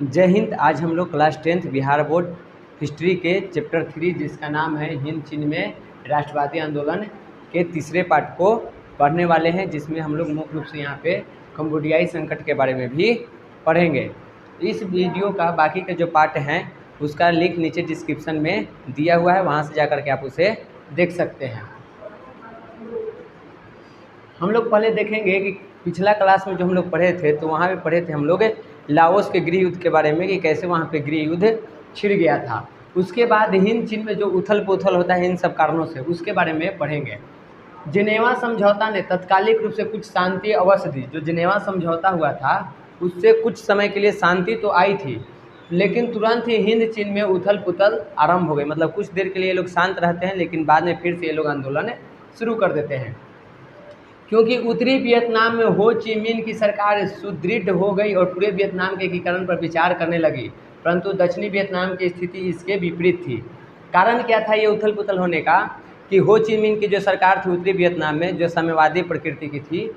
जय हिंद। आज हम लोग class 10th Bihar board history के चैप्टर 3 जिसका नाम है हिंद चीन में राष्ट्रवादी आंदोलन के तीसरे पार्ट को पढ़ने वाले हैं, जिसमें हम लोग मुख्य रूप से यहाँ पे कंबोडियाई संकट के बारे में भी पढ़ेंगे। इस वीडियो का बाकी के जो पार्ट हैं उसका लिंक नीचे डिस्क्रिप्शन में दिया हुआ है, वहाँ से जा कर के आप उसे देख सकते हैं। हम लोग पहले देखेंगे कि पिछला क्लास में जो हम लोग पढ़े थे तो वहाँ पे पढ़े थे हम लोग लाओस के गृह युद्ध के बारे में कि कैसे वहाँ पे गृह युद्ध छिड़ गया था। उसके बाद हिंद चीन में जो उथल पुथल होता है इन सब कारणों से, उसके बारे में पढ़ेंगे। जिनेवा समझौता ने तत्कालिक रूप से कुछ शांति अवश्य दी। जो जिनेवा समझौता हुआ था उससे कुछ समय के लिए शांति तो आई थी, लेकिन तुरंत ही हिंद चीन में उथल पुथल आरंभ हो गई। मतलब कुछ देर के लिए ये लोग शांत रहते हैं, लेकिन बाद में फिर से ये लोग आंदोलन शुरू कर देते हैं, क्योंकि उत्तरी वियतनाम में हो ची मिन की सरकार सुदृढ़ हो गई और पूरे वियतनाम के एकीकरण पर विचार करने लगी, परंतु दक्षिणी वियतनाम की स्थिति इसके विपरीत थी। कारण क्या था ये उथल पुथल होने का कि हो ची मिन की जो सरकार थी उत्तरी वियतनाम में, जो साम्यवादी प्रकृति की थी,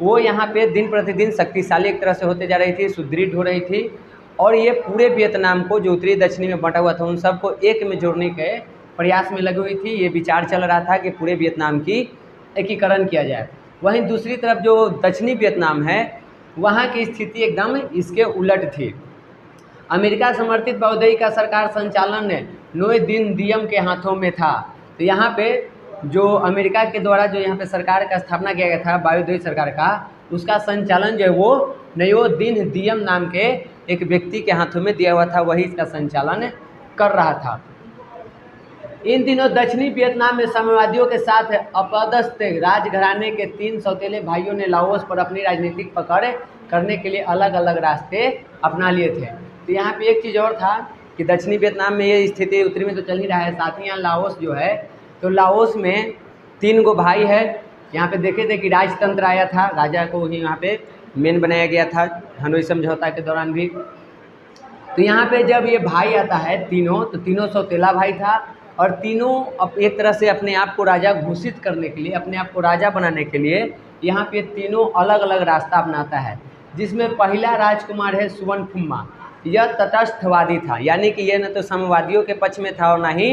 वो यहाँ पे दिन प्रतिदिन शक्तिशाली एक तरह से होते जा रही थी, सुदृढ़ हो रही थी, और ये पूरे वियतनाम को जो उत्तरी दक्षिणी में बंटा हुआ था उन सबको एक में जोड़ने के प्रयास में लगी हुई थी। ये विचार चल रहा था कि पूरे वियतनाम की एकीकरण किया जाए। वहीं दूसरी तरफ जो दक्षिणी वियतनाम है वहाँ की स्थिति एकदम इसके उलट थी। अमेरिका समर्थित बाओदई का सरकार संचालन नोए दिन दियम के हाथों में था। तो यहाँ पे जो अमेरिका के द्वारा जो यहाँ पे सरकार का स्थापना किया गया था बाओदई सरकार का, उसका संचालन जो है वो नयो दिन दियम नाम के एक व्यक्ति के हाथों में दिया हुआ था, वही इसका संचालन कर रहा था। इन दिनों दक्षिणी वियतनाम में साम्यवादियों के साथ अपदस्थ राजघराने के 3 सौतेले भाइयों ने लाओस पर अपनी राजनीतिक पकड़ करने के लिए अलग अलग रास्ते अपना लिए थे। तो यहाँ पे एक चीज़ और था कि दक्षिणी वियतनाम में ये स्थिति उत्तरी में तो चल ही रहा है, साथ ही यहाँ लाओस जो है, तो लाओस में 3 गो भाई है। यहाँ पे देखे थे कि राजतंत्र आया था, राजा को ही यहाँ पे मेन बनाया गया था हनोई समझौता के दौरान भी। तो यहाँ पे जब ये भाई आता है तीनों, तो तीनों सौतेला भाई था और तीनों अब एक तरह से अपने आप को राजा घोषित करने के लिए, अपने आप को राजा बनाने के लिए यहाँ पे तीनों अलग अलग रास्ता अपनाता है, जिसमें पहला राजकुमार है सुवर्णफुम्मा। यह तटस्थवादी था, यानी कि ये न तो साम्यवादियों के पक्ष में था और ना ही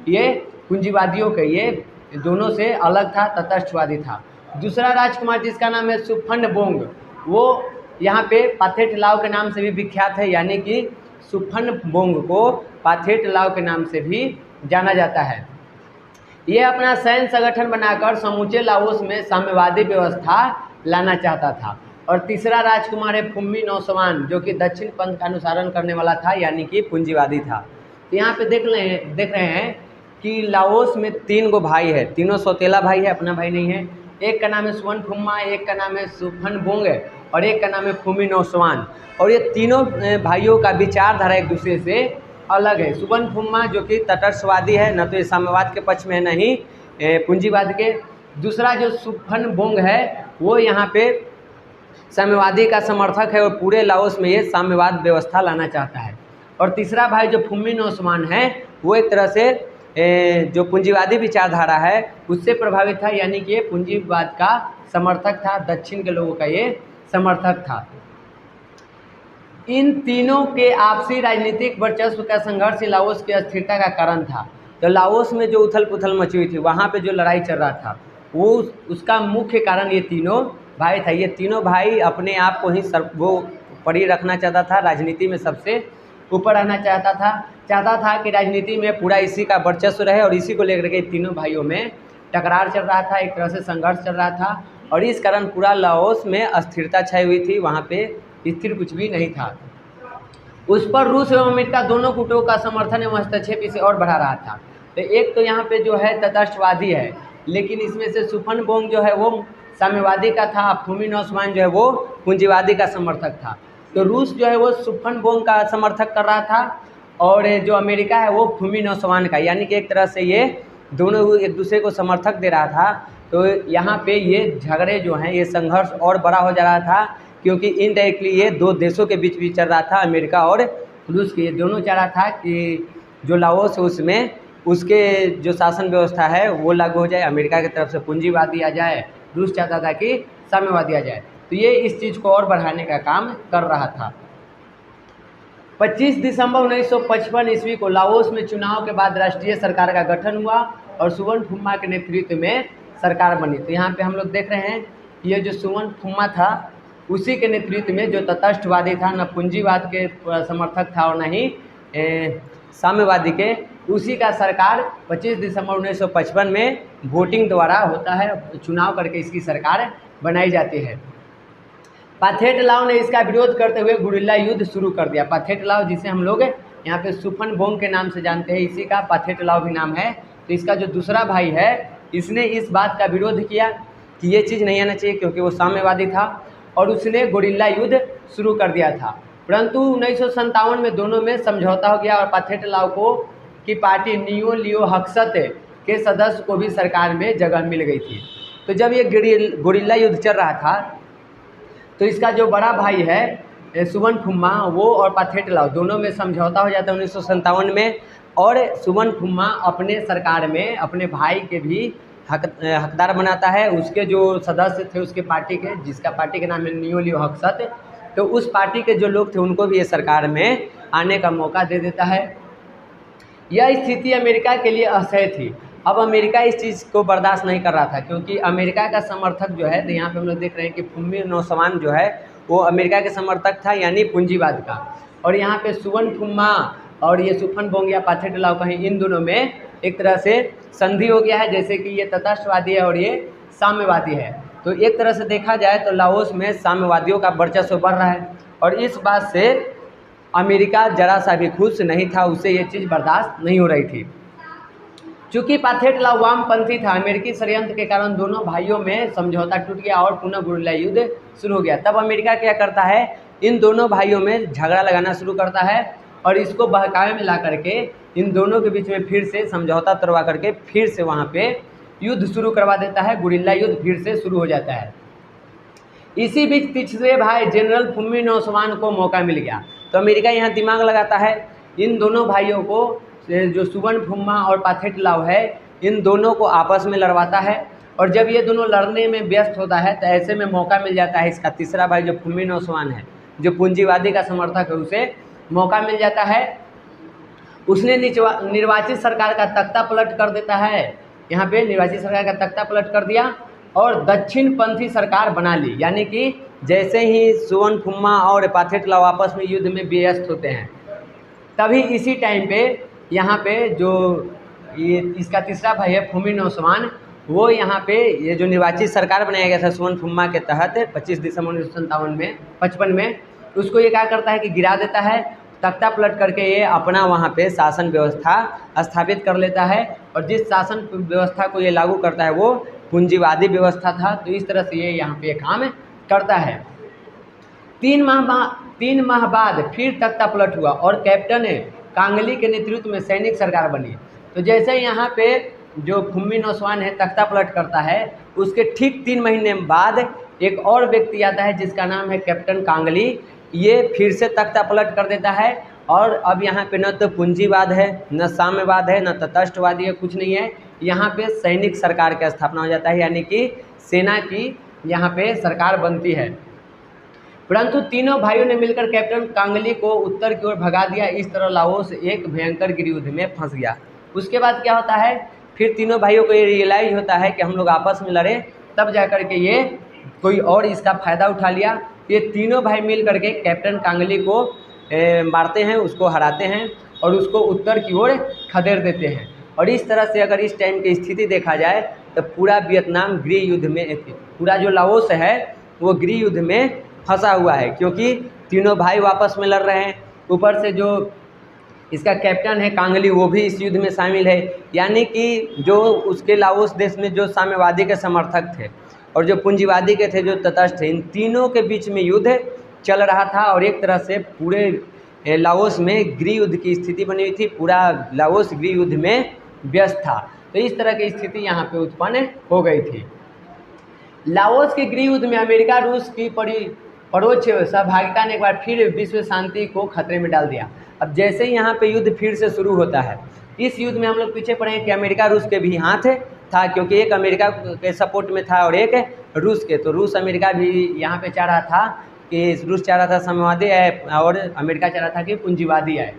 ये पूंजीवादियों के, ये दोनों से अलग था, तटस्थवादी था। दूसरा राजकुमार जिसका नाम है सुफनबोंग, वो यहाँ पे पाथेट लाओ के नाम से भी विख्यात है, यानी कि सुफनबोंग को पाथेट लाओ के नाम से भी जाना जाता है। ये अपना सैन्य संगठन बनाकर समूचे लाओस में साम्यवादी व्यवस्था लाना चाहता था। और तीसरा राजकुमार है फुम्मी नौसवान, जो कि दक्षिण पंथ का अनुसरण करने वाला था, यानी कि पूंजीवादी था। तो यहाँ पे देख रहे हैं कि लाओस में 3 गो भाई है, तीनों सौतेला भाई है, अपना भाई नहीं है। एक का नाम है सुवर्णफुम्मा, एक का नाम है सुफनबोंग और एक का नाम है फुम्मी नौसवान। और ये तीनों भाइयों का विचारधारा एक दूसरे से अलग है। सुवर्णफुम्मा जो कि तटस्थवादी है, न तो ये साम्यवाद के पक्ष में, न ही पूंजीवाद के। दूसरा जो सुफनबोंग है वो यहाँ पे साम्यवादी का समर्थक है और पूरे लाओस में ये साम्यवाद व्यवस्था लाना चाहता है। और तीसरा भाई जो फुम्मी नौसवान है वो एक तरह से जो पूंजीवादी विचारधारा है उससे प्रभावित था, यानी कि ये पूंजीवाद का समर्थक था, दक्षिण के लोगों का ये समर्थक था। इन तीनों के आपसी राजनीतिक वर्चस्व का संघर्ष लाओस की अस्थिरता का कारण था। तो लाओस में जो उथल पुथल मची हुई थी, वहाँ पे जो लड़ाई चल रहा था, वो उसका मुख्य कारण ये तीनों भाई था। ये तीनों भाई अपने आप को ही वो पड़ी रखना चाहता था, राजनीति में सबसे ऊपर रहना चाहता था कि राजनीति में पूरा इसी का वर्चस्व रहे, और इसी को लेकर के तीनों भाइयों में टकरार चल रहा था, एक तरह से संघर्ष चल रहा था, और इस कारण पूरा लाओस में अस्थिरता छाई हुई थी, वहाँ पे स्थिर कुछ भी नहीं था। उस पर रूस एवं अमेरिका दोनों गुटों का समर्थन एवं हस्तक्षेप इसे और बढ़ा रहा था। तो एक तो यहाँ पे जो है तटस्थवादी है, लेकिन इसमें से सुफनबोंग जो है वो साम्यवादी का था, फुम्मी नौसवान जो है वो पूंजीवादी का समर्थक था। तो रूस जो है वो सुफनबोंग का समर्थक कर रहा था, और जो अमेरिका है वो फुम्मी नौसवान का, यानी कि एक तरह से ये दोनों एक दूसरे को समर्थक दे रहा था। तो यहाँ पे ये झगड़े जो हैं, ये संघर्ष और बड़ा हो जा रहा था, क्योंकि इनडायरेक्टली ये 2 देशों के बीच भी चल रहा था, अमेरिका और रूस के। ये दोनों चाह रहा था कि जो लाओस है उसमें उसके जो शासन व्यवस्था है वो लागू हो जाए, अमेरिका की तरफ से पूंजीवादी आ जाए, रूस चाहता था कि साम्यवादी आ जाए। तो ये इस चीज़ को और बढ़ाने का काम कर रहा था। 25 दिसंबर 1955 ईस्वी को लाओस में चुनाव के बाद राष्ट्रीय सरकार का गठन हुआ और सुवनफुम्मा के नेतृत्व में सरकार बनी। तो यहाँ पे हम लोग देख रहे हैं ये जो सुवनफुम्मा था उसी के नेतृत्व में, जो तटस्थवादी था, न पूंजीवाद के समर्थक था और न ही साम्यवादी के, उसी का सरकार 25 दिसंबर 1955 में वोटिंग द्वारा होता है, चुनाव करके इसकी सरकार बनाई जाती है। पाथेटलाव ने इसका विरोध करते हुए गुरिल्ला युद्ध शुरू कर दिया। पाथेटलाव जिसे हम लोग यहाँ पे सुफनबोंग के नाम से जानते हैं, इसी का पाथेटलाव भी नाम है। तो इसका जो दूसरा भाई है इसने इस बात का विरोध किया कि ये चीज़ नहीं आना चाहिए, क्योंकि वो साम्यवादी था, और उसने गुरिल्ला युद्ध शुरू कर दिया था। परंतु 1957 में दोनों में समझौता हो गया और पाथेटलाव को की पार्टी नियो लियो हक्सत के सदस्य को भी सरकार में जगह मिल गई थी। तो जब ये गुरिल्ला युद्ध चल रहा था तो इसका जो बड़ा भाई है सुवनफुम्मा, वो और पाथेटलाव दोनों में समझौता हो जाता है 1957 में, और सुवनफुम्मा अपने सरकार में अपने भाई के भी हकदार बनाता है। उसके जो सदस्य थे उसके पार्टी के, जिसका पार्टी के नाम है नियो लियो हक्सत, तो उस पार्टी के जो लोग थे उनको भी ये सरकार में आने का मौका दे देता है। यह स्थिति अमेरिका के लिए असह्य थी। अब अमेरिका इस चीज़ को बर्दाश्त नहीं कर रहा था, क्योंकि अमेरिका का समर्थक जो है, तो यहाँ पे हम लोग देख रहे हैं कि फुम्मी नौसवान जो है वो अमेरिका के समर्थक था, यानी पूंजीवाद का। और यहाँ पे सुवनफुम्मा और ये सुफनबोंग या पाथेटलाव कहीं इन दोनों में एक तरह से संधि हो गया है, जैसे कि ये तटस्थवादी है और ये साम्यवादी है। तो एक तरह से देखा जाए तो लाओस में साम्यवादियों का वर्चस्व बढ़ रहा है, और इस बात से अमेरिका जरा सा भी खुश नहीं था, उसे ये चीज़ बर्दाश्त नहीं हो रही थी। चूँकि पाथेटलाव वामपंथी था, अमेरिकी षड्यंत्र के कारण दोनों भाइयों में समझौता टूट गया और पुनः गुरिल्ला युद्ध शुरू हो गया। तब अमेरिका क्या करता है, इन दोनों भाइयों में झगड़ा लगाना शुरू करता है और इसको बहकावे में ला करके इन दोनों के बीच में फिर से समझौता तोड़वा करके फिर से वहाँ पे युद्ध शुरू करवा देता है। गुरिल्ला युद्ध फिर से शुरू हो जाता है। इसी बीच तीसरे भाई जनरल फुम्मी नौसवान को मौका मिल गया, तो अमेरिका यहाँ दिमाग लगाता है, इन दोनों भाइयों को, जो सुवनफुम्मा और पाथेटलाव है, इन दोनों को आपस में लड़वाता है। और जब ये दोनों लड़ने में व्यस्त होता है तो ऐसे में मौका मिल जाता है इसका तीसरा भाई जो फुम्मी नौसवान है, जो पूंजीवादी का समर्थक है, उसे मौका मिल जाता है। उसने निर्वाचित सरकार का तख्ता पलट कर देता है। यहाँ पे निर्वाचित सरकार का तख्ता पलट कर दिया और दक्षिणपंथी सरकार बना ली। यानी कि जैसे ही सुवनफुम्मा और पाथेटलाव आपस में युद्ध में व्यस्त होते हैं, तभी इसी टाइम पे यहाँ पे जो ये इसका तीसरा भाई है फुम्मी नौसवान, वो यहाँ पे ये जो निर्वाचित सरकार बनाया गया था सुवनफुम्मा के तहत 25 दिसंबर 1955 में, उसको ये क्या करता है कि गिरा देता है, तख्ता पलट करके ये अपना वहाँ पे शासन व्यवस्था स्थापित कर लेता है। और जिस शासन व्यवस्था को ये लागू करता है वो पूंजीवादी व्यवस्था था। तो इस तरह से ये यहाँ पे काम करता है। 3 माह बाद फिर तख्ता पलट हुआ और कैप्टन कांगली के नेतृत्व में सैनिक सरकार बनी। तो जैसे यहाँ पे जो फुम्मी नौसवान है तख्ता पलट करता है, उसके ठीक 3 महीने बाद एक और व्यक्ति आता है जिसका नाम है कैप्टन कांगली। ये फिर से तख्ता पलट कर देता है और अब यहाँ पे न तो पूंजीवाद है, न साम्यवाद है, न तटस्थवादी है, कुछ नहीं है। यहाँ पे सैनिक सरकार की स्थापना हो जाता है, यानी कि सेना की यहाँ पे सरकार बनती है। परंतु तीनों भाइयों ने मिलकर कैप्टन कांगली को उत्तर की ओर भगा दिया। इस तरह लाओस एक भयंकर गृहयुद्ध में फंस गया। उसके बाद क्या होता है, फिर तीनों भाइयों को ये रियलाइज होता है कि हम लोग आपस में लड़े, तब जाकर के ये कोई और इसका फ़ायदा उठा लिया। ये तीनों भाई मिल करके कैप्टन कांगली को मारते हैं, उसको हराते हैं और उसको उत्तर की ओर खदेड़ देते हैं। और इस तरह से अगर इस टाइम की स्थिति देखा जाए तो पूरा वियतनाम गृह युद्ध में, पूरा जो लाओस है वो गृह युद्ध में फंसा हुआ है, क्योंकि तीनों भाई वापस में लड़ रहे हैं। ऊपर से जो इसका कैप्टन है कांगली, वो भी इस युद्ध में शामिल है। यानी कि जो उसके लाओस देश में जो साम्यवादी के समर्थक थे और जो पूंजीवादी के थे, जो तटस्थ थे, इन तीनों के बीच में युद्ध चल रहा था और एक तरह से पूरे लाओस में गृह युद्ध की स्थिति बनी हुई थी। पूरा लाओस गृह युद्ध में व्यस्त था। तो इस तरह की स्थिति यहाँ पे उत्पन्न हो गई थी। लाओस के गृह युद्ध में अमेरिका रूस की परोक्ष सहभागिता ने एक बार फिर विश्व शांति को खतरे में डाल दिया। अब जैसे ही यहाँ पे युद्ध फिर से शुरू होता है, इस युद्ध में हम लोग पीछे पड़े हैं कि अमेरिका रूस के भी हाथ था, क्योंकि एक अमेरिका के सपोर्ट में था और एक रूस के। तो रूस अमेरिका भी यहाँ पे चाह रहा था कि रूस चाह रहा था साम्यवादी आए और अमेरिका चाह रहा था कि पूंजीवादी आए।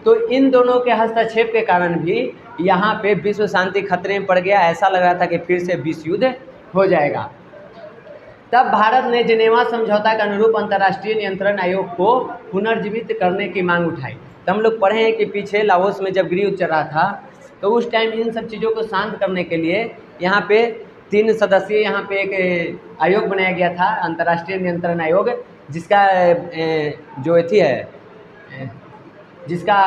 तो इन दोनों के हस्तक्षेप के कारण भी यहाँ पे विश्व शांति खतरे में पड़ गया। ऐसा लग रहा था कि फिर से विश्व युद्ध हो जाएगा। तब भारत ने जिनेवा समझौता के अनुरूप अंतर्राष्ट्रीय नियंत्रण आयोग को पुनर्जीवित करने की मांग उठाई। तो हम लोग पढ़े हैं कि पीछे लाओस में जब गृह युद्ध चल रहा था तो उस टाइम इन सब चीज़ों को शांत करने के लिए यहाँ पे 3 सदस्यीय यहाँ पे एक आयोग बनाया गया था, अंतर्राष्ट्रीय नियंत्रण आयोग, जिसका जो थी है जिसका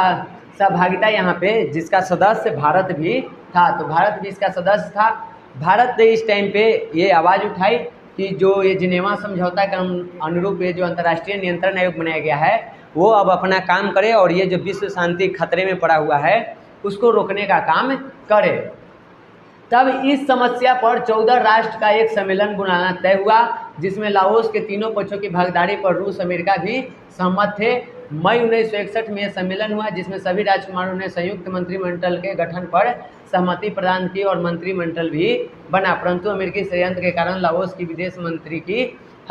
सहभागिता यहाँ पे जिसका सदस्य भारत भी था। तो भारत भी इसका सदस्य था। भारत ने इस टाइम पे ये आवाज़ उठाई कि जो ये जिनेवा समझौता के अनुरूप ये जो अंतर्राष्ट्रीय नियंत्रण आयोग बनाया गया है वो अब अपना काम करे और ये जो विश्व शांति खतरे में पड़ा हुआ है उसको रोकने का काम करे। तब इस समस्या पर 14 राष्ट्र का एक सम्मेलन बुलाना तय हुआ, जिसमें लाओस के तीनों पक्षों की भागीदारी पर रूस अमेरिका भी सहमत थे। मई 1961 में यह सम्मेलन हुआ, जिसमें सभी राजकुमारों ने संयुक्त मंत्रिमंडल के गठन पर सहमति प्रदान की और मंत्रिमंडल भी बना। परंतु अमेरिकी षड्यंत्र के कारण लाओस की विदेश मंत्री की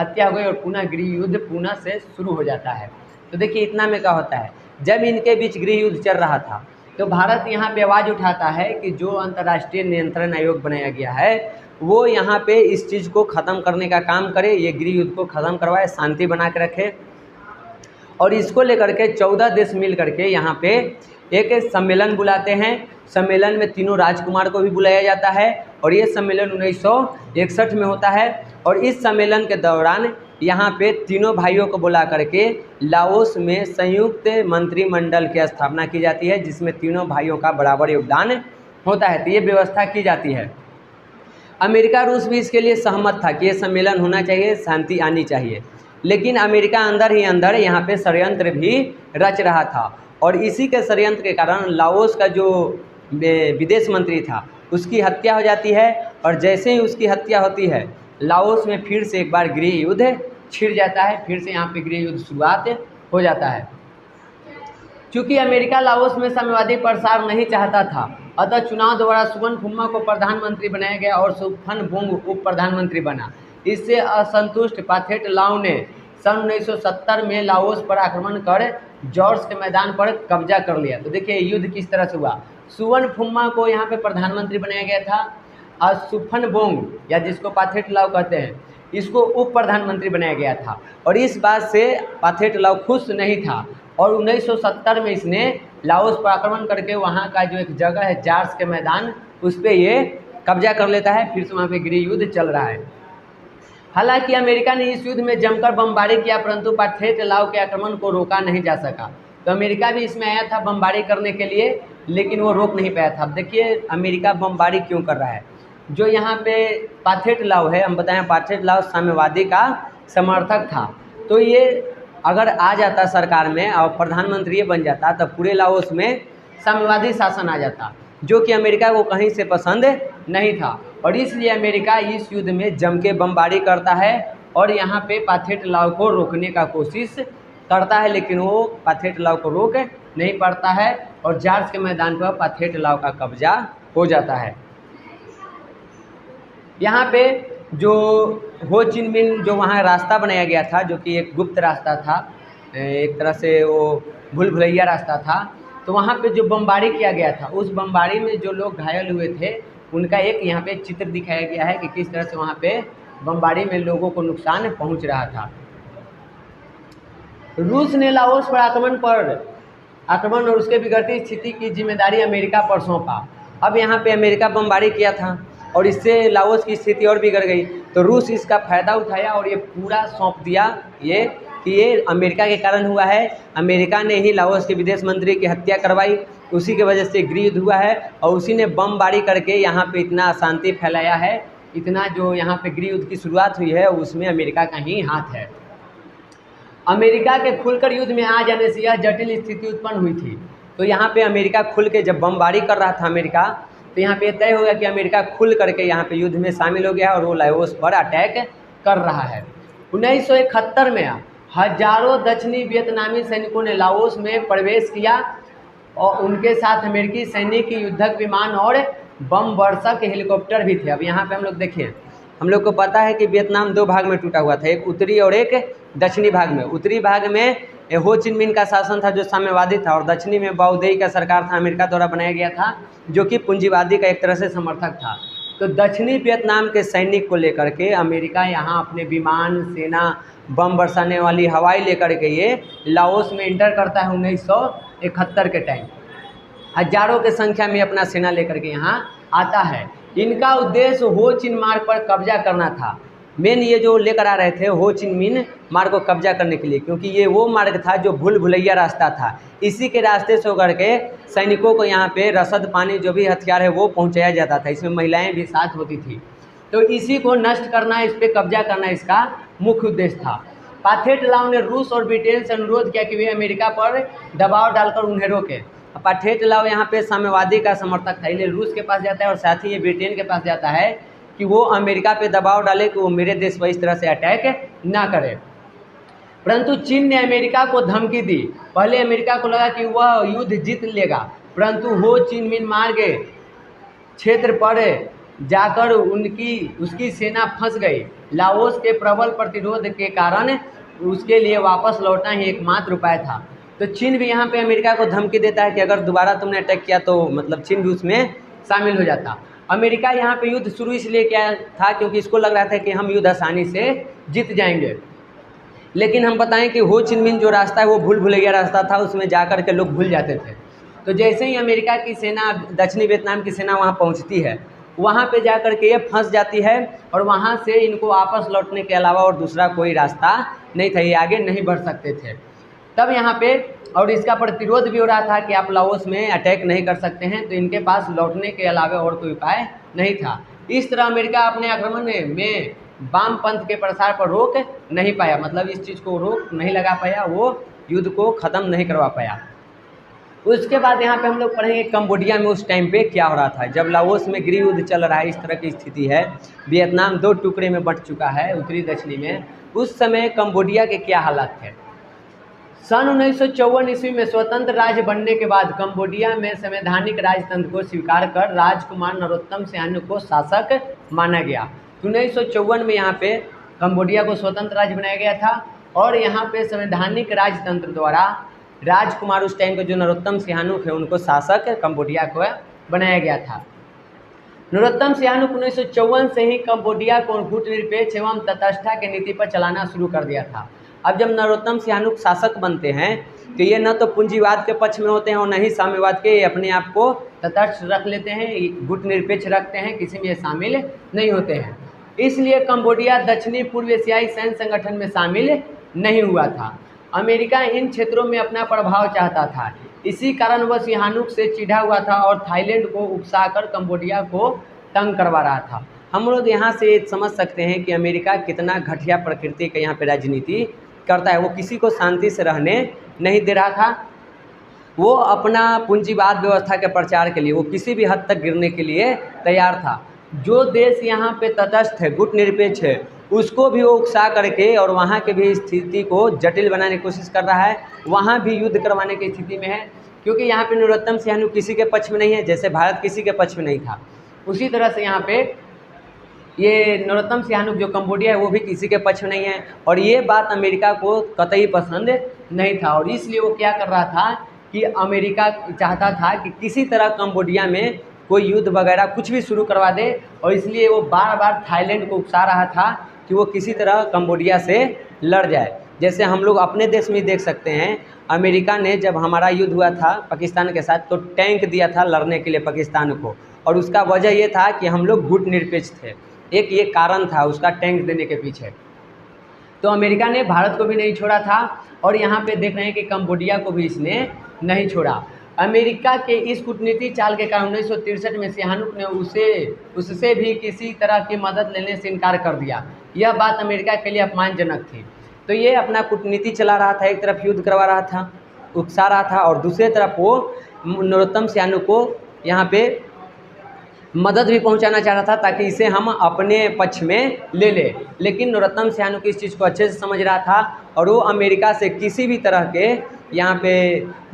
हत्या हो गई और पुनः गृह युद्ध पुनः से शुरू हो जाता है। तो देखिए इतना में क्या होता है, जब इनके बीच गृह युद्ध चल रहा था तो भारत यहाँ पे आवाज़ उठाता है कि जो अंतर्राष्ट्रीय नियंत्रण आयोग बनाया गया है वो यहाँ पे इस चीज़ को ख़त्म करने का काम करे, ये गृह युद्ध को ख़त्म करवाए, शांति बना के रखे। और इसको लेकर के 14 देश मिल करके यहाँ पे एक सम्मेलन बुलाते हैं। सम्मेलन में तीनों राजकुमार को भी बुलाया जाता है और ये सम्मेलन 1961 में होता है। और इस सम्मेलन के दौरान यहाँ पे तीनों भाइयों को बुला करके लाओस में संयुक्त मंत्रिमंडल की स्थापना की जाती है, जिसमें तीनों भाइयों का बराबर योगदान होता है। तो ये व्यवस्था की जाती है। अमेरिका रूस भी इसके लिए सहमत था कि ये सम्मेलन होना चाहिए, शांति आनी चाहिए, लेकिन अमेरिका अंदर ही अंदर यहाँ पे षड्यंत्र भी रच रहा था। और इसी के षड्यंत्र के कारण लाओस का जो विदेश मंत्री था उसकी हत्या हो जाती है। और जैसे ही उसकी हत्या होती है लाओस में फिर से एक बार गृह युद्ध छिड़ जाता है, फिर से यहाँ पे गृह युद्ध शुरुआत हो जाता है। चूँकि अमेरिका लाओस में साम्यवादी प्रसार नहीं चाहता था, अतः चुनाव द्वारा सुवन फुम्मा को प्रधानमंत्री बनाया गया और सुफन बुंग उप प्रधानमंत्री बना। इससे असंतुष्ट पाथेट लाओ ने सन 1970 में लाओस पर आक्रमण कर जॉर्ज के मैदान पर कब्जा कर लिया। तो देखिए युद्ध किस तरह से हुआ। सुवन फुम्मा को यहाँ पे प्रधानमंत्री बनाया गया था और सुफन बोंग या जिसको पाथेट लाओ कहते हैं इसको उप प्रधानमंत्री बनाया गया था। और इस बात से पाथेट लाओ खुश नहीं था और 1970 में इसने लाओस पर आक्रमण करके वहाँ का जो एक जगह है जॉर्ज के मैदान उस पर ये कब्जा कर लेता है। फिर से वहाँ पे गृह युद्ध चल रहा है। हालांकि अमेरिका ने इस युद्ध में जमकर बमबारी किया, परंतु पाथेट लाओ के आक्रमण को रोका नहीं जा सका। तो अमेरिका भी इसमें आया था बमबारी करने के लिए, लेकिन वो रोक नहीं पाया था। अब देखिए अमेरिका बमबारी क्यों कर रहा है। जो यहाँ पे पाथेट लाओ है, हम बताएं पाथेट लाओ साम्यवादी का समर्थक था। तो ये अगर आ जाता सरकार में और प्रधानमंत्री बन जाता तब पूरे लाओस में साम्यवादी शासन आ जाता, जो कि अमेरिका को कहीं से पसंद नहीं था। और इसलिए अमेरिका इस युद्ध में जम के बमबारी करता है और यहाँ पे पाथेट लाओ को रोकने का कोशिश करता है, लेकिन वो पाथेट लाओ को रोक नहीं पाता है और जॉर्ज के मैदान पर पाथेट लाओ का कब्जा हो जाता है। यहाँ पे जो हो चिन मिन जो वहाँ रास्ता बनाया गया था, जो कि एक गुप्त रास्ता था, एक तरह से वो भूल भुलैया रास्ता था, तो वहाँ पे जो बमबारी किया गया था उस बमबारी में जो लोग घायल हुए थे उनका एक यहाँ पे चित्र दिखाया गया है कि किस तरह से वहाँ पे बमबारी में लोगों को नुकसान पहुँच रहा था। रूस ने लाओस पर आक्रमण और उसके बिगड़ती स्थिति की जिम्मेदारी अमेरिका पर सौंपा। अब यहाँ पे अमेरिका बमबारी किया था और इससे लाओस की स्थिति और बिगड़ गई, तो रूस इसका फ़ायदा उठाया और ये पूरा सौंप दिया ये कि ये अमेरिका के कारण हुआ है। अमेरिका ने ही लाओस के विदेश मंत्री की हत्या करवाई, उसी के वजह से गृह युद्ध हुआ है और उसी ने बमबारी करके यहाँ पे इतना अशांति फैलाया है। इतना जो यहाँ पे गृह युद्ध की शुरुआत हुई है उसमें अमेरिका का ही हाथ है। अमेरिका के खुलकर युद्ध में आ जाने से यह जटिल स्थिति उत्पन्न हुई थी। तो यहाँ पे अमेरिका खुल के जब बमबारी कर रहा था अमेरिका, तो यहाँ पे तय हो गया कि अमेरिका खुल करके यहाँ पे युद्ध में शामिल हो गया और वो लाओस पर अटैक कर रहा है। 1971 में हजारों दक्षिणी वियतनामी सैनिकों ने लाओस में प्रवेश किया और उनके साथ अमेरिकी सैनिक युद्धक विमान और बम वर्षक हेलीकॉप्टर भी थे। अब यहाँ पे हम लोग देखें हम लोग को पता है कि वियतनाम 2 भाग में टूटा हुआ था, एक उत्तरी और एक दक्षिणी भाग में। उत्तरी भाग में हो चिन मिन का शासन था जो साम्यवादी था, और दक्षिणी में बाओदेई का सरकार था, अमेरिका द्वारा बनाया गया था, जो कि पूंजीवादी का एक तरह से समर्थक था। तो दक्षिणी वियतनाम के सैनिक को लेकर के अमेरिका यहाँ अपने विमान सेना बम बरसाने वाली हवाई लेकर के ये लाओस में इंटर करता है 1971 के टाइम। हजारों की संख्या में अपना सेना लेकर के यहाँ आता है। इनका उद्देश्य हो चिन मार्ग पर कब्जा करना था। मेन ये जो लेकर आ रहे थे हो चिन मिन मार्ग को कब्जा करने के लिए, क्योंकि ये वो मार्ग था जो भूल भुलैया रास्ता था। इसी के रास्ते से होकर के सैनिकों को यहाँ पे रसद पानी जो भी हथियार है वो पहुँचाया जाता था। इसमें महिलाएं भी साथ होती थी। तो इसी को नष्ट करना, इस पर कब्जा करना इसका मुख्य उद्देश्य था। पाथेट लाओ ने रूस और ब्रिटेन से अनुरोध किया कि वे अमेरिका पर दबाव डालकर उन्हें रोके। पाथेट लाओ यहाँ पे साम्यवादी का समर्थक था, इसलिए रूस के पास जाता है और साथ ही ये ब्रिटेन के पास जाता है कि वो अमेरिका पे दबाव डाले कि वो मेरे देश पर इस तरह से अटैक ना करे। परंतु चीन ने अमेरिका को धमकी दी। पहले अमेरिका को लगा कि वह युद्ध जीत लेगा, परंतु हो चिन मिन मार्ग क्षेत्र पर जाकर उसकी सेना फंस गई। लाओस के प्रबल प्रतिरोध के कारण उसके लिए वापस लौटना ही एकमात्र उपाय था। तो चीन भी यहाँ पे अमेरिका को धमकी देता है कि अगर दोबारा तुमने अटैक किया तो मतलब चीन भी उसमें शामिल हो जाता। अमेरिका यहाँ पे युद्ध शुरू इसलिए किया था क्योंकि इसको लग रहा था कि हम युद्ध आसानी से जीत जाएंगे। लेकिन हम बताएं कि हो चिन मिन जो रास्ता है वो भूल भुलैया रास्ता था, उसमें जाकर के लोग भूल जाते थे। तो जैसे ही अमेरिका की सेना, दक्षिणी वियतनाम की सेना वहाँ पहुँचती है, वहाँ पे जाकर के ये फंस जाती है और वहाँ से इनको वापस लौटने के अलावा और दूसरा कोई रास्ता नहीं था, ये आगे नहीं बढ़ सकते थे। तब यहाँ पे और इसका प्रतिरोध भी हो रहा था कि आप लाओस में अटैक नहीं कर सकते हैं, तो इनके पास लौटने के अलावा और कोई उपाय नहीं था। इस तरह अमेरिका अपने आक्रमण में वामपंथ के प्रसार पर रोक नहीं पाया, मतलब इस चीज़ को रोक नहीं लगा पाया, वो युद्ध को ख़त्म नहीं करवा पाया। उसके बाद यहाँ पे हम लोग पढ़ेंगे कंबोडिया में उस टाइम पे क्या हो रहा था। जब लाओस में गृह युद्ध चल रहा है, इस तरह की स्थिति है, वियतनाम 2 टुकड़े में बंट चुका है उत्तरी दक्षिणी में, उस समय कंबोडिया के क्या हालात थे। सन 1954 ईस्वी में स्वतंत्र राज्य बनने के बाद कंबोडिया में संवैधानिक राजतंत्र को स्वीकार कर राजकुमार नरोत्तम सिहानु को शासक माना गया। 1954 में यहाँ पे कंबोडिया को स्वतंत्र राज्य बनाया गया था और यहाँ पे संवैधानिक राजतंत्र द्वारा राजकुमार उस टाइम के जो नरोत्तम सिहानुक है उनको शासक कंबोडिया को बनाया गया था। नरोत्तम सिहानुक 1954 से ही कंबोडिया को गुटनिरपेक्ष एवं तटस्थता की नीति पर चलाना शुरू कर दिया था। अब जब नरोत्तम सिहानुक शासक बनते हैं तो ये न तो पूंजीवाद के पक्ष में होते हैं और न ही साम्यवाद के, अपने आप को तटस्थ रख लेते हैं, गुटनिरपेक्ष रखते हैं, किसी में शामिल नहीं होते हैं। इसलिए कंबोडिया दक्षिणी पूर्व एशियाई सैन्य संगठन में शामिल नहीं हुआ था। अमेरिका इन क्षेत्रों में अपना प्रभाव चाहता था, इसी कारण वह सिहानुक से चिढ़ा हुआ था और थाईलैंड को उकसाकर कंबोडिया को तंग करवा रहा था। हम लोग यहाँ से समझ सकते हैं कि अमेरिका कितना घटिया प्रकृति का यहाँ पे राजनीति करता है। वो किसी को शांति से रहने नहीं दे रहा था। वो अपना पूंजीवाद व्यवस्था के प्रचार के लिए वो किसी भी हद तक गिरने के लिए तैयार था। जो देश यहाँ पे तटस्थ है, गुटनिरपेक्ष है, उसको भी वो उकसा करके और वहाँ के भी स्थिति को जटिल बनाने की कोशिश कर रहा है, वहाँ भी युद्ध करवाने की स्थिति में है। क्योंकि यहाँ पे नरोत्तम सिहानुक किसी के पक्ष में नहीं है, जैसे भारत किसी के पक्ष में नहीं था, उसी तरह से यहाँ पे ये नरोत्तम सिहानुक जो कंबोडिया है वो भी किसी के पक्ष में नहीं है। और ये बात अमेरिका को कतई पसंद नहीं था और इसलिए वो क्या कर रहा था कि अमेरिका चाहता था कि किसी तरह कंबोडिया में कोई युद्ध वगैरह कुछ भी शुरू करवा दे, और इसलिए वो बार बार थाईलैंड को उकसा रहा था कि वो किसी तरह कंबोडिया से लड़ जाए। जैसे हम लोग अपने देश में देख सकते हैं, अमेरिका ने जब हमारा युद्ध हुआ था पाकिस्तान के साथ तो टैंक दिया था लड़ने के लिए पाकिस्तान को, और उसका वजह ये था कि हम लोग गुटनिरपेक्ष थे। एक ये कारण था उसका टैंक देने के पीछे। तो अमेरिका ने भारत को भी नहीं छोड़ा था और यहाँ पे देख रहे हैं कि कंबोडिया को भी इसने नहीं छोड़ा। अमेरिका के इस कूटनीति चाल के कारण 1963 में सिहानुक ने उससे भी किसी तरह की मदद लेने से इनकार कर दिया। यह बात अमेरिका के लिए अपमानजनक थी। तो ये अपना कूटनीति चला रहा था, एक तरफ युद्ध करवा रहा था, उकसा रहा था, और दूसरे तरफ वो नरोत्तम सिहानुक को यहाँ पे मदद भी पहुंचाना चाह रहा था ताकि इसे हम अपने पक्ष में ले ले। लेकिन नरोत्तम सिहानुक इस चीज़ को अच्छे से समझ रहा था और वो अमेरिका से किसी भी तरह के यहाँ पे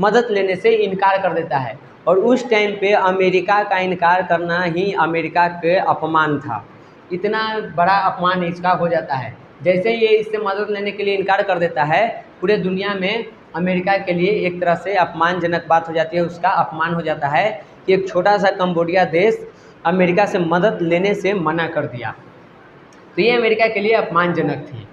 मदद लेने से इनकार कर देता है। और उस टाइम पे अमेरिका का इनकार करना ही अमेरिका के अपमान था। इतना बड़ा अपमान इसका हो जाता है। जैसे ये इससे मदद लेने के लिए इनकार कर देता है, पूरे दुनिया में अमेरिका के लिए एक तरह से अपमानजनक बात हो जाती है, उसका अपमान हो जाता है कि एक छोटा सा कंबोडिया देश अमेरिका से मदद लेने से मना कर दिया। तो ये अमेरिका के लिए अपमानजनक थी।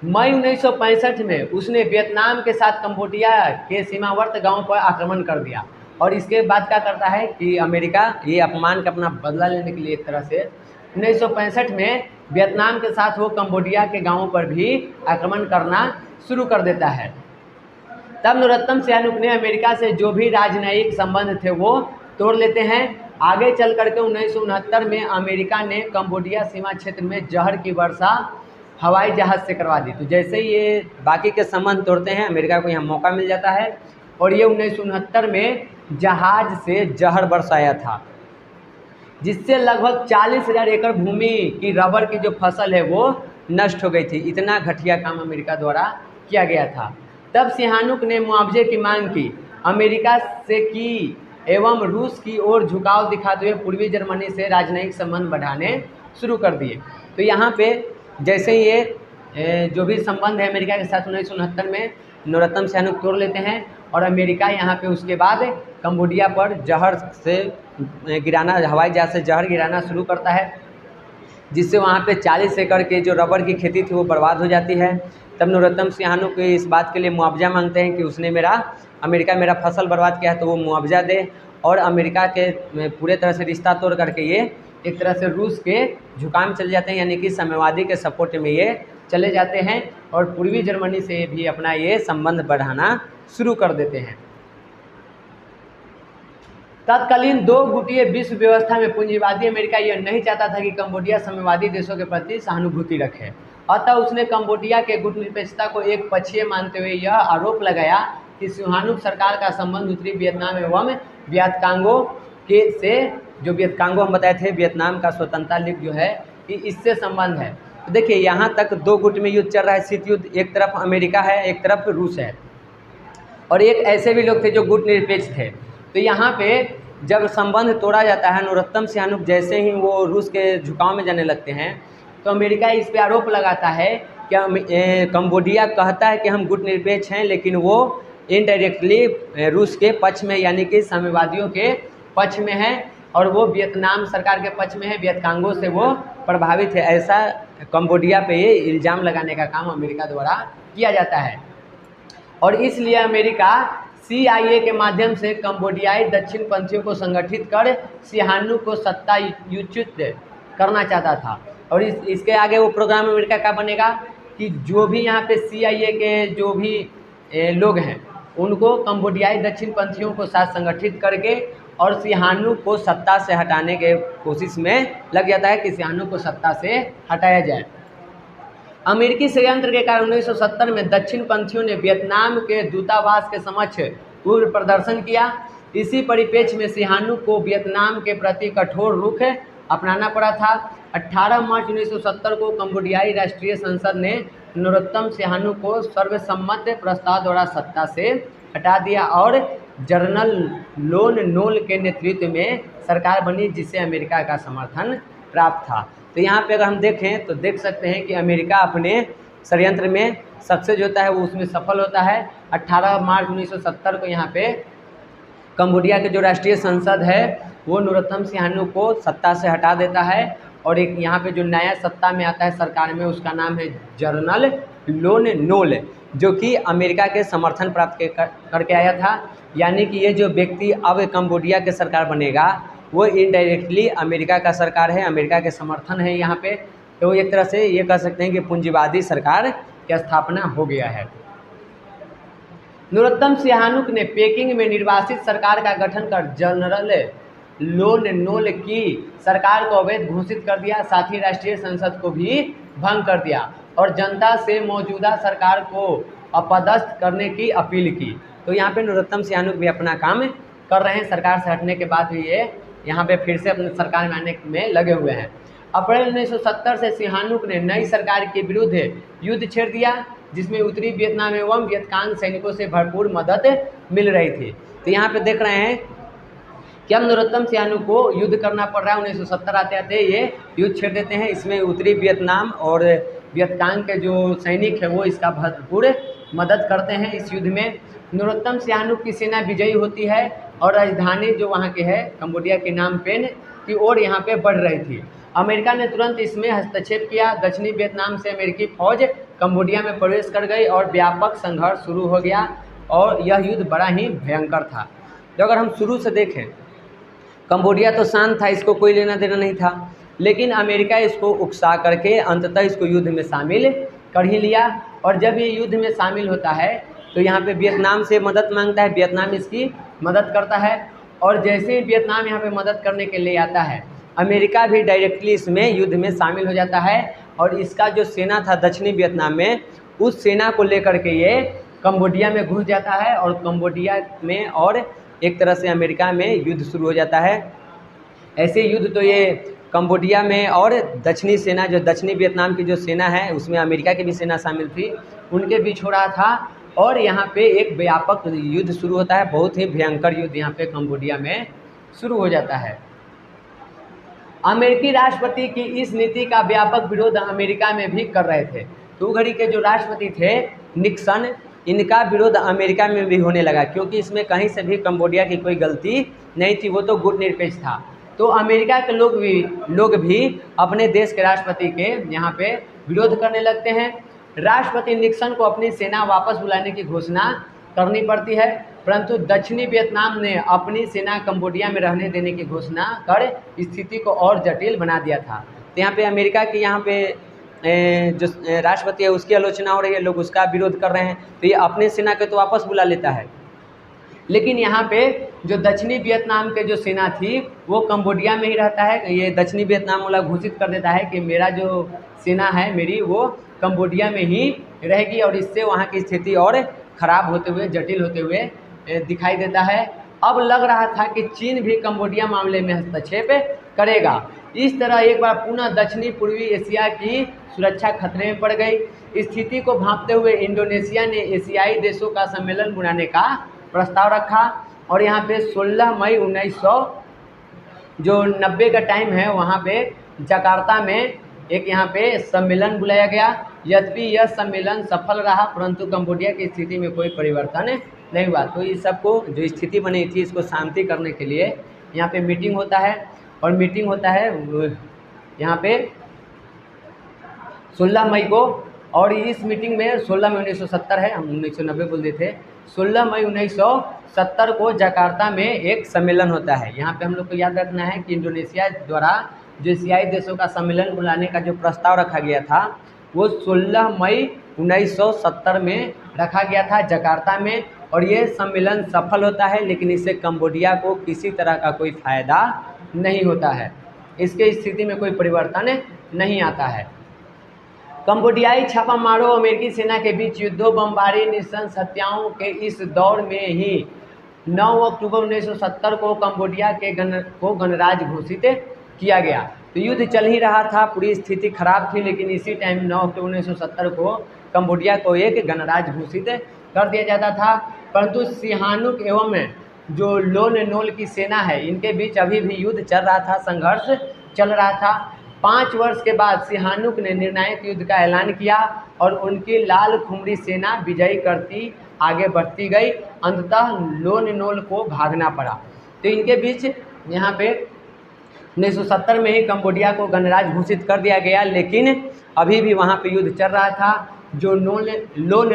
मई 1965 में उसने वियतनाम के साथ कंबोडिया के सीमावर्ती गांव पर आक्रमण कर दिया, और इसके बाद क्या करता है कि अमेरिका ये अपमान का अपना बदला लेने के लिए एक तरह से 1965 में वियतनाम के साथ वो कंबोडिया के गांवों पर भी आक्रमण करना शुरू कर देता है। तब नरोत्तम सहानुक ने अमेरिका से जो भी राजनयिक संबंध थे वो तोड़ लेते हैं। आगे चल करके 1969 में अमेरिका ने कंबोडिया सीमा क्षेत्र में जहर की वर्षा हवाई जहाज़ से करवा दी। तो जैसे ही ये बाकी के संबंध तोड़ते हैं, अमेरिका को यहाँ मौका मिल जाता है, और ये 1969 में जहाज़ से जहर बरसाया था, जिससे लगभग 40,000 एकड़ भूमि की रबर की जो फसल है वो नष्ट हो गई थी। इतना घटिया काम अमेरिका द्वारा किया गया था। तब सहानुक ने मुआवजे की मांग की अमेरिका से की एवं रूस की ओर झुकाव दिखाते हुए पूर्वी जर्मनी से राजनयिक संबंध बढ़ाने शुरू कर दिए। तो यहाँ पे जैसे ये जो भी संबंध है अमेरिका के साथ 1969 में नरोत्तम सहानुक तोड़ लेते हैं, और अमेरिका यहाँ पे उसके बाद कंबोडिया पर जहर से गिराना, हवाई जहाज से जहर गिराना शुरू करता है, जिससे वहाँ पे 40 एकड़ के जो रबर की खेती थी वो बर्बाद हो जाती है। तब नरोत्तम सहानुक इस बात के लिए मुआवजा मांगते हैं कि उसने अमेरिका मेरा फसल बर्बाद किया है, तो वो मुआवजा दे, और अमेरिका के पूरे तरह से रिश्ता तोड़ करके ये एक तरह से रूस के झुकाव चले जाते हैं, यानी कि साम्यवादी के सपोर्ट में ये चले जाते हैं, और पूर्वी जर्मनी से भी अपना ये संबंध बढ़ाना शुरू कर देते हैं। तत्कालीन दो गुटीय विश्व व्यवस्था में पूंजीवादी अमेरिका यह नहीं चाहता था कि कंबोडिया साम्यवादी देशों के प्रति सहानुभूति रखे, अतः उसने कंबोडिया के गुटनिरपेक्षता को एक पक्षीय मानते हुए यह आरोप लगाया कि सहानुक सरकार का संबंध उत्तरी वियतनाम एवं वियतकांगो के से, जो वियतकांगो हम बताए थे वियतनाम का स्वतंत्रता लीग जो है, कि इससे संबंध है। तो देखिए यहाँ तक दो गुट में युद्ध चल रहा है, शीत युद्ध, एक तरफ अमेरिका है, एक तरफ रूस है, और एक ऐसे भी लोग थे जो गुट निरपेक्ष थे। तो यहाँ पे जब संबंध तोड़ा जाता है, नरोत्तम सहानुक जैसे ही वो रूस के झुकाव में जाने लगते हैं, तो अमेरिका इस पे आरोप लगाता है कि कंबोडिया कहता है कि हम गुट निरपेक्ष हैं, लेकिन वो इनडायरेक्टली रूस के पक्ष में, यानी कि साम्यवादियों के पक्ष में है, और वो वियतनाम सरकार के पक्ष में है, वियतकांगो से वो प्रभावित है। ऐसा कंबोडिया पे ये इल्ज़ाम लगाने का काम अमेरिका द्वारा किया जाता है, और इसलिए अमेरिका CIA के माध्यम से कंबोडियाई दक्षिणपंथियों को संगठित कर सहानुक को सत्ताच्युत करना चाहता था। और इसके आगे वो प्रोग्राम अमेरिका का बनेगा कि जो भी यहाँ पे CIA के जो भी लोग हैं उनको कंबोडियाई दक्षिणपंथियों को साथ संगठित करके और सहानुक को सत्ता से हटाने के कोशिश में लग जाता है कि सहानुक को सत्ता से हटाया जाए। अमेरिकी षड्यंत्र के कारण 1970 में दक्षिणपंथियों ने वियतनाम के दूतावास के समक्ष उग्र प्रदर्शन किया। इसी परिप्रेक्ष्य में सहानुक को वियतनाम के प्रति कठोर रुख अपनाना पड़ा था। 18 मार्च 1970 को कंबोडियाई राष्ट्रीय संसद ने नरोत्तम सहानुक को सर्वसम्मत प्रस्ताव द्वारा सत्ता से हटा दिया और जनरल लोन नोल के नेतृत्व में सरकार बनी, जिसे अमेरिका का समर्थन प्राप्त था। तो यहाँ पे अगर हम देखें तो देख सकते हैं कि अमेरिका अपने षड्यंत्र में सक्सेस होता है, वो उसमें सफल होता है। 18 मार्च 1970 को यहाँ पे कंबोडिया के जो राष्ट्रीय संसद है वो नरोत्तम सहानुक को सत्ता से हटा देता है, और एक यहाँ पे जो नया सत्ता में आता है सरकार में, उसका नाम है जनरल लोन नोल, जो कि अमेरिका के समर्थन प्राप्त करके आया था। यानी कि ये जो व्यक्ति अब कंबोडिया के सरकार बनेगा वो इनडायरेक्टली अमेरिका का सरकार है, अमेरिका के समर्थन है यहाँ पे। तो एक तरह से ये कह सकते हैं कि पूंजीवादी सरकार की स्थापना हो गया है। नरोत्तम सहानुक ने पेकिंग में निर्वासित सरकार का गठन कर जनरल लोन नोल की सरकार को अवैध घोषित कर दिया, साथ ही राष्ट्रीय संसद को भी भंग कर दिया और जनता से मौजूदा सरकार को अपदस्थ करने की अपील की। तो यहाँ पे नरोत्तम सहानुक भी अपना काम कर रहे हैं, सरकार से हटने के बाद भी ये यहाँ पे फिर से अपने सरकार में आने में लगे हुए हैं। अप्रैल 1970 से सहानुक ने नई सरकार के विरुद्ध युद्ध छेड़ दिया, जिसमें उत्तरी वियतनाम एवं वियतकांग सैनिकों से भरपूर मदद मिल रही थी। तो यहाँ पे देख रहे हैं कि अब नरोत्तम सियानु को युद्ध करना पड़ रहा है। 1970 आते आते ये युद्ध छेड़ देते हैं। इसमें उत्तरी वियतनाम और वियतकांग के जो सैनिक है वो इसका भरपूर मदद करते हैं। इस युद्ध में नरोत्तम सियानु की सेना विजयी होती है और राजधानी जो वहाँ के है कंबोडिया के नाम पेन की ओर यहाँ पे बढ़ रही थी। अमेरिका ने तुरंत इसमें हस्तक्षेप किया। दक्षिणी वियतनाम से अमेरिकी फौज कंबोडिया में प्रवेश कर गई और व्यापक संघर्ष शुरू हो गया और यह युद्ध बड़ा ही भयंकर था। तो अगर हम शुरू से देखें, कंबोडिया तो शांत था, इसको कोई लेना देना नहीं था, लेकिन अमेरिका इसको उकसा करके अंततः इसको युद्ध में शामिल कर ही लिया। और जब ये युद्ध में शामिल होता है तो यहाँ पे वियतनाम से मदद मांगता है, वियतनाम इसकी मदद करता है। और जैसे ही वियतनाम यहाँ पे मदद करने के लिए आता है, अमेरिका भी डायरेक्टली इसमें युद्ध में शामिल हो जाता है। और इसका जो सेना था दक्षिणी वियतनाम में, उस सेना को लेकर के ये कंबोडिया में घुस जाता है और कंबोडिया में और एक तरह से अमेरिका में युद्ध शुरू हो जाता है। ऐसे युद्ध तो ये कंबोडिया में और दक्षिणी सेना, जो दक्षिणी वियतनाम की जो सेना है उसमें अमेरिका की भी सेना शामिल थी, उनके बीच हो रहा था। और यहाँ पे एक व्यापक युद्ध शुरू होता है, बहुत ही भयंकर युद्ध यहाँ पे कंबोडिया में शुरू हो जाता है। अमेरिकी राष्ट्रपति की इस नीति का व्यापक विरोध अमेरिका में भी कर रहे थे। तो घड़ी के जो राष्ट्रपति थे निक्सन, इनका विरोध अमेरिका में भी होने लगा, क्योंकि इसमें कहीं से भी कंबोडिया की कोई गलती नहीं थी, वो तो गुटनिरपेक्ष था। तो अमेरिका के लोग भी अपने देश के राष्ट्रपति के यहाँ पे विरोध करने लगते हैं। राष्ट्रपति निक्सन को अपनी सेना वापस बुलाने की घोषणा करनी पड़ती है, परंतु दक्षिणी वियतनाम ने अपनी सेना कंबोडिया में रहने देने की घोषणा कर स्थिति को और जटिल बना दिया था। तो यहाँ पे अमेरिका की यहाँ पे जो राष्ट्रपति है उसकी आलोचना हो रही है, लोग उसका विरोध कर रहे हैं, तो ये अपने सेना के तो वापस बुला लेता है। लेकिन यहाँ पे जो दक्षिणी वियतनाम के जो सेना थी वो कंबोडिया में ही रहता है। ये दक्षिणी वियतनाम वाला घोषित कर देता है कि मेरा जो सेना है मेरी वो कंबोडिया में ही रहेगी, और इससे वहाँ की स्थिति और ख़राब होते हुए, जटिल होते हुए दिखाई देता है। अब लग रहा था कि चीन भी कंबोडिया मामले में हस्तक्षेप करेगा। इस तरह एक बार पुनः दक्षिणी पूर्वी एशिया की सुरक्षा खतरे में पड़ गई। स्थिति को भांपते हुए इंडोनेशिया ने एशियाई देशों का सम्मेलन बुलाने का प्रस्ताव रखा और यहाँ पे 16 मई 1990 का टाइम है, वहाँ पे जकार्ता में एक यहाँ पे सम्मेलन बुलाया गया। यद्यपि यह सम्मेलन सफल रहा, परंतु कंबोडिया की स्थिति में कोई परिवर्तन नहीं हुआ। तो इस सबको जो स्थिति बनी थी इसको शांति करने के लिए यहाँ पे मीटिंग होता है, और मीटिंग होता है यहाँ पे 16 मई को। और इस मीटिंग में 16 मई 1970 है, हम 1990 बोल देते थे, 16 मई 1970 को जकार्ता में एक सम्मेलन होता है। यहाँ पे हम लोग को याद रखना है कि इंडोनेशिया द्वारा जो एशियाई देशों का सम्मेलन बुलाने का जो प्रस्ताव रखा गया था वो 16 मई 1970 में रखा गया था जकार्ता में, और ये सम्मेलन सफल होता है, लेकिन इससे कंबोडिया को किसी तरह का कोई फ़ायदा नहीं होता है, इसके स्थिति में कोई परिवर्तन नहीं आता है। कंबोडियाई छापामारों अमेरिकी सेना के बीच युद्धों, बमबारी, नृशंस हत्याओं के इस दौर में ही 9 अक्टूबर 1970 को कंबोडिया के गणराज्य घोषित किया गया। तो युद्ध चल ही रहा था, पूरी स्थिति खराब थी, लेकिन इसी टाइम 9 अक्टूबर 1970 को कंबोडिया को एक गणराज्य घोषित कर दिया जाता था। परंतु सिहानुक एवं जो लोन नोल की सेना है इनके बीच अभी भी युद्ध चल रहा था, संघर्ष चल रहा था। 5 वर्ष के बाद सिहानुक ने निर्णायक युद्ध का ऐलान किया और उनकी लाल खुमरी सेना विजयी करती आगे बढ़ती गई। अंततः लोन नोल को भागना पड़ा। तो इनके बीच यहाँ पे 1970 में ही कंबोडिया को गणराज्य घोषित कर दिया गया, लेकिन अभी भी वहाँ पे युद्ध चल रहा था। जो लोन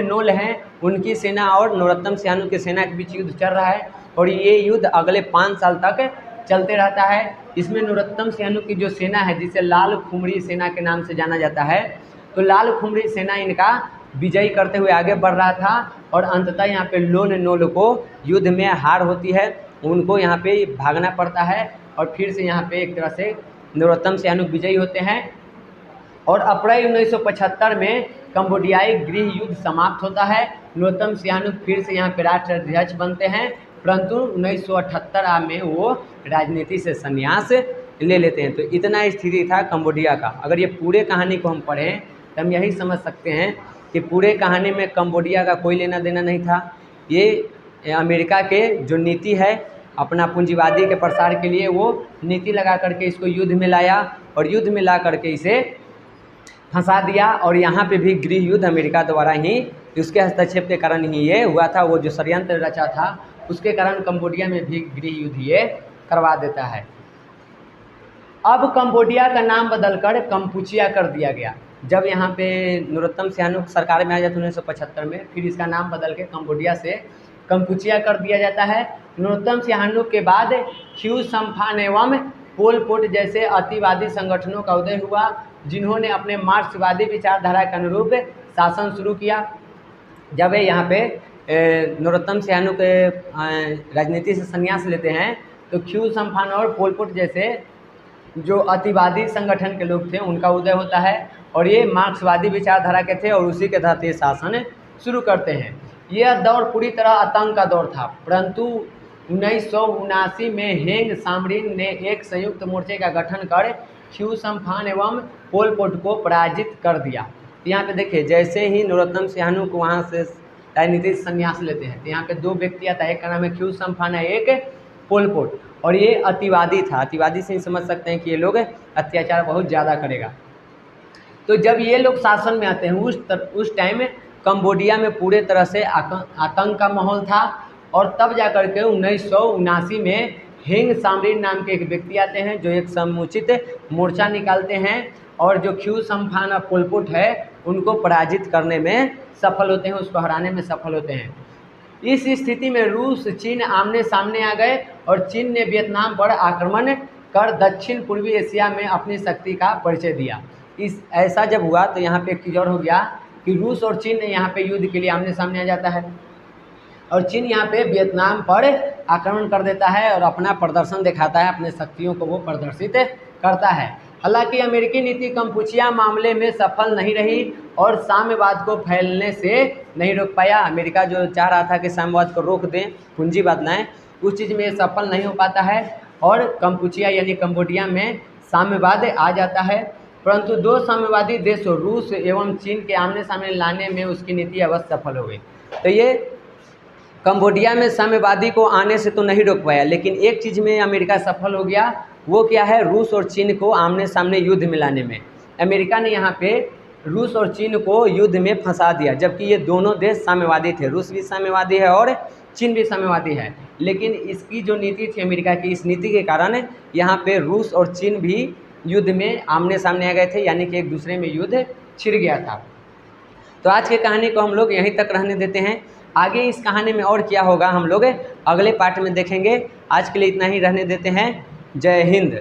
नोल हैं उनकी सेना और नरोत्तम सियानु की सेना के बीच युद्ध चल रहा है, और ये युद्ध अगले 5 साल तक चलते रहता है। इसमें नरोत्तम सियानु की जो सेना है, जिसे लाल खुमरी सेना के नाम से जाना जाता है, तो लाल खुमरी सेना इनका विजयी करते हुए आगे बढ़ रहा था, और अंततः यहाँ पे लोन नोल को युद्ध में हार होती है, उनको यहाँ पे भागना पड़ता है, और फिर से यहाँ पे एक तरह से नरोत्तम सियानु विजयी होते हैं। और अप्रैल 1975 में कंबोडियाई गृह युद्ध समाप्त होता है। नरोत्तम सियानु फिर से यहाँ पे राष्ट्राध्यक्ष बनते हैं, परंतु 1978 में वो राजनीति से संन्यास ले लेते हैं। तो इतना स्थिति था कंबोडिया का। अगर ये पूरे कहानी को हम पढ़ें तो हम यही समझ सकते हैं कि पूरे कहानी में कंबोडिया का कोई लेना देना नहीं था। ये अमेरिका के जो नीति है अपना पूंजीवादी के प्रसार के लिए वो नीति लगा करके इसको युद्ध में लाया और युद्ध में ला करके इसे फंसा दिया। और यहाँ पे भी गृह युद्ध अमेरिका द्वारा ही, उसके हस्तक्षेप के कारण ही ये हुआ था। वो जो षड्यंत्र रचा था उसके कारण कंबोडिया में भी गृह युद्ध ये करवा देता है। अब कंबोडिया का नाम बदलकर कंपुचिया कर दिया गया। जब यहाँ पे नरोत्तम सहानुक सरकार में आ जाता है 1975 में, फिर इसका नाम बदल के कंबोडिया से कंपुचिया कर दिया जाता है। नरोत्तम सहानुक के बाद ख्यू सम्फान एवं पोल पोट जैसे अतिवादी संगठनों का उदय हुआ, जिन्होंने अपने मार्क्सवादी विचारधारा के अनुरूप शासन शुरू किया। जब यहाँ पे नरोत्तम सहानुक राजनीति से संन्यास लेते हैं तो ख्यू सम्फान और पोल पोट जैसे जो अतिवादी संगठन के लोग थे उनका उदय होता है और ये मार्क्सवादी विचारधारा के थे और उसी के तहत ये शासन शुरू करते हैं। यह दौर पूरी तरह आतंक का दौर था, परंतु 1979 में हेंग सामरिन ने एक संयुक्त मोर्चे का गठन कर ख्यू सम्फान एवं पोल पोट को पराजित कर दिया। यहाँ पे देखिए, जैसे ही नरोत्तम सहानुक वहाँ से राजनीतिक संन्यास लेते हैं तो यहाँ पे दो व्यक्ति आता है, एक का नाम है ख्यू सम्फान है, एक पोल पोट, और ये अतिवादी था। अतिवादी से ही समझ सकते हैं कि ये लोग अत्याचार बहुत ज़्यादा करेगा। तो जब ये लोग शासन में आते हैं उस टाइम कंबोडिया में पूरे तरह से आतंक का माहौल था। और तब जा कर के 1979 में हेंग सामरिन नाम के एक व्यक्ति आते हैं जो एक समुचित मोर्चा निकालते हैं और जो ख्यू सम्फान और पोल पोट है उनको पराजित करने में सफल होते हैं, उसको हराने में सफल होते हैं। इस स्थिति में रूस चीन आमने सामने आ गए और चीन ने वियतनाम पर आक्रमण कर दक्षिण पूर्वी एशिया में अपनी शक्ति का परिचय दिया। ऐसा जब हुआ तो यहाँ पे एक चीज़ और हो गया कि रूस और चीन यहाँ पे युद्ध के लिए आमने सामने आ जाता है और चीन यहाँ पे वियतनाम पर आक्रमण कर देता है और अपना प्रदर्शन दिखाता है, अपने शक्तियों को वो प्रदर्शित करता है। हालांकि अमेरिकी नीति कंपुचिया मामले में सफल नहीं रही और साम्यवाद को फैलने से नहीं रोक पाया। अमेरिका जो चाह रहा था कि साम्यवाद को रोक दें, पूंजीवाद लाएं, उस चीज़ में सफल नहीं हो पाता है और कंपुचिया यानी कंबोडिया में साम्यवाद आ जाता है। परंतु दो साम्यवादी देशों रूस एवं चीन के आमने सामने लाने में उसकी नीति अवश्य सफल हो गई। तो ये कंबोडिया में साम्यवादी को आने से तो नहीं रोक पाया, लेकिन एक चीज़ में अमेरिका सफल हो गया, वो क्या है, रूस और चीन को आमने सामने युद्ध में लाने में। अमेरिका ने यहाँ पे रूस और चीन को युद्ध में फंसा दिया, जबकि ये दोनों देश साम्यवादी थे। रूस भी साम्यवादी है और चीन भी साम्यवादी है, लेकिन इसकी जो नीति थी अमेरिका की, इस नीति के कारण यहाँ पे रूस और चीन भी युद्ध में आमने सामने आ गए थे, यानी कि एक दूसरे में युद्ध छिड़ गया था। तो आज की कहानी को हम लोग यहीं तक रहने देते हैं। आगे इस कहानी में और क्या होगा हम लोग अगले पार्ट में देखेंगे। आज के लिए इतना ही रहने देते हैं। जय हिंद।